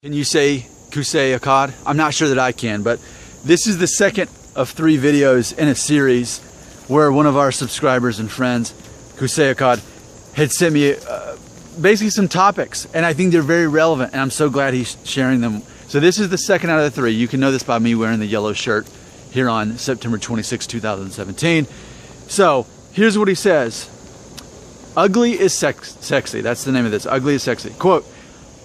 Can you say Kusei Akkad? I'm not sure that I can, but this is the second of 3 videos in a series where one of our subscribers and friends, Kusei Akkad, had sent me basically some topics, and I think they're very relevant, and I'm so glad he's sharing them. So this is the second out of the 3. You can know this by me wearing the yellow shirt here on September 26, 2017. So here's what he says. Ugly is sexy. That's the name of this. Ugly is sexy. Quote,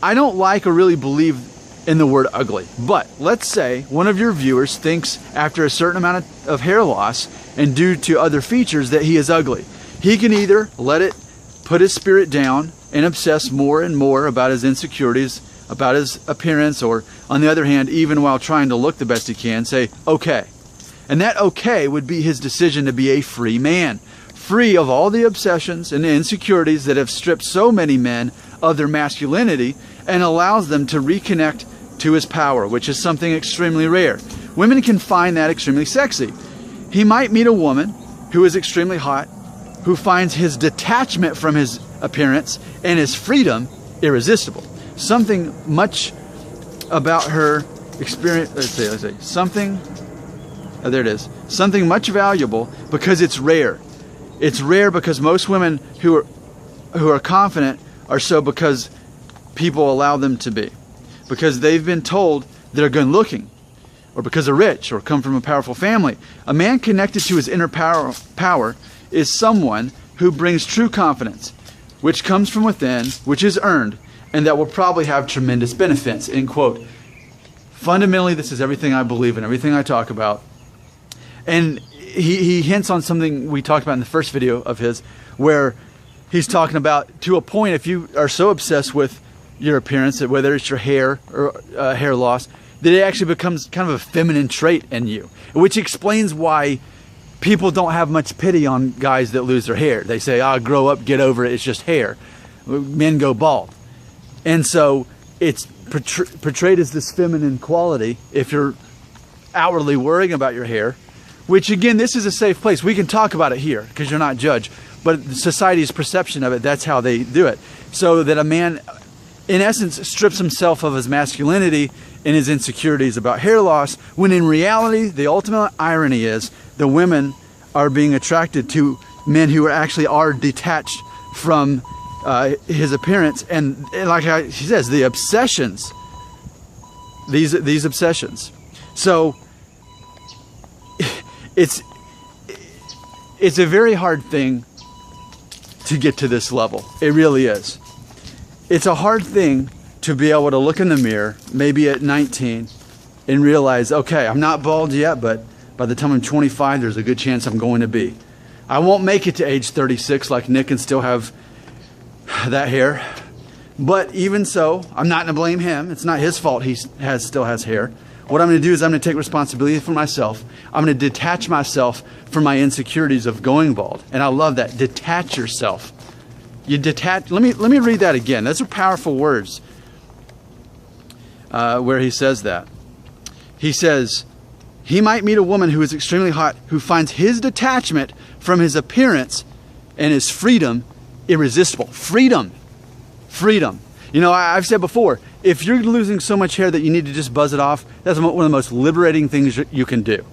I don't like or really believe in the word ugly, but let's say one of your viewers thinks after a certain amount of hair loss and due to other features that he is ugly. He can either let it put his spirit down and obsess more and more about his insecurities, about his appearance, or on the other hand, even while trying to look the best he can, say, okay. And that okay would be his decision to be a free man, free of all the obsessions and insecurities that have stripped so many men of their masculinity and allows them to reconnect to his power, which is something extremely rare. Women can find that extremely sexy. He might meet a woman who is extremely hot, who finds his detachment from his appearance and his freedom irresistible. Something much about her experience, let's say, something, there it is, something much valuable because it's rare. It's rare because most women who are confident are so because people allow them to be. Because they've been told they're good looking, or because they're rich, or come from a powerful family. A man connected to his inner power is someone who brings true confidence, which comes from within, which is earned, and that will probably have tremendous benefits, end quote. Fundamentally, this is everything I believe in, everything I talk about. And he hints on something we talked about in the first video of his, where he's talking about, to a point, if you are so obsessed with your appearance, whether it's your hair or hair loss, that it actually becomes kind of a feminine trait in you, which explains why people don't have much pity on guys that lose their hair. They say, grow up, get over it, it's just hair. Men go bald. And so it's portrayed as this feminine quality if you're outwardly worrying about your hair, which again, this is a safe place. We can talk about it here because you're not judged, but society's perception of it, that's how they do it. So that a man, in essence, strips himself of his masculinity and his insecurities about hair loss, when in reality, the ultimate irony is the women are being attracted to men who actually are detached from his appearance. And like she says, the obsessions, these obsessions. So it's a very hard thing to get to this level. It really is. It's a hard thing to be able to look in the mirror, maybe at 19, and realize, okay, I'm not bald yet, but by the time I'm 25, there's a good chance I'm going to be. I won't make it to age 36 like Nick and still have that hair. But even so, I'm not going to blame him. It's not his fault he still has hair. What I'm going to do is I'm going to take responsibility for myself. I'm going to detach myself from my insecurities of going bald. And I love that. Detach yourself. You detach. Let me read that again. Those are powerful words. Where he says that. He says, he might meet a woman who is extremely hot, who finds his detachment from his appearance and his freedom irresistible. Freedom. Freedom. You know, I've said before, if you're losing so much hair that you need to just buzz it off, that's one of the most liberating things you can do.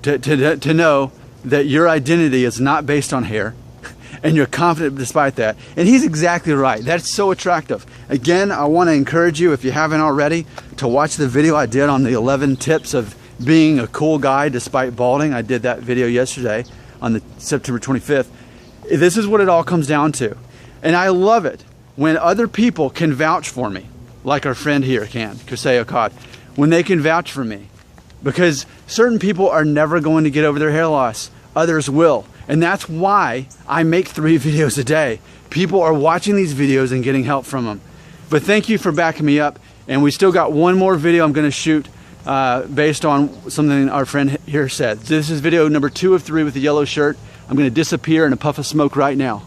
To know that your identity is not based on hair, and you're confident despite that. And he's exactly right. That's so attractive. Again, I want to encourage you, if you haven't already, to watch the video I did on the 11 tips of being a cool guy despite balding. I did that video yesterday on the September 25th. This is what it all comes down to. And I love it when other people can vouch for me, like our friend here can, Kusei Akkad, when they can vouch for me. Because certain people are never going to get over their hair loss. Others will. And that's why I make 3 videos a day. People are watching these videos and getting help from them. But thank you for backing me up. And we still got one more video I'm going to shoot based on something our friend here said. This is video number 2 of 3 with the yellow shirt. I'm going to disappear in a puff of smoke right now.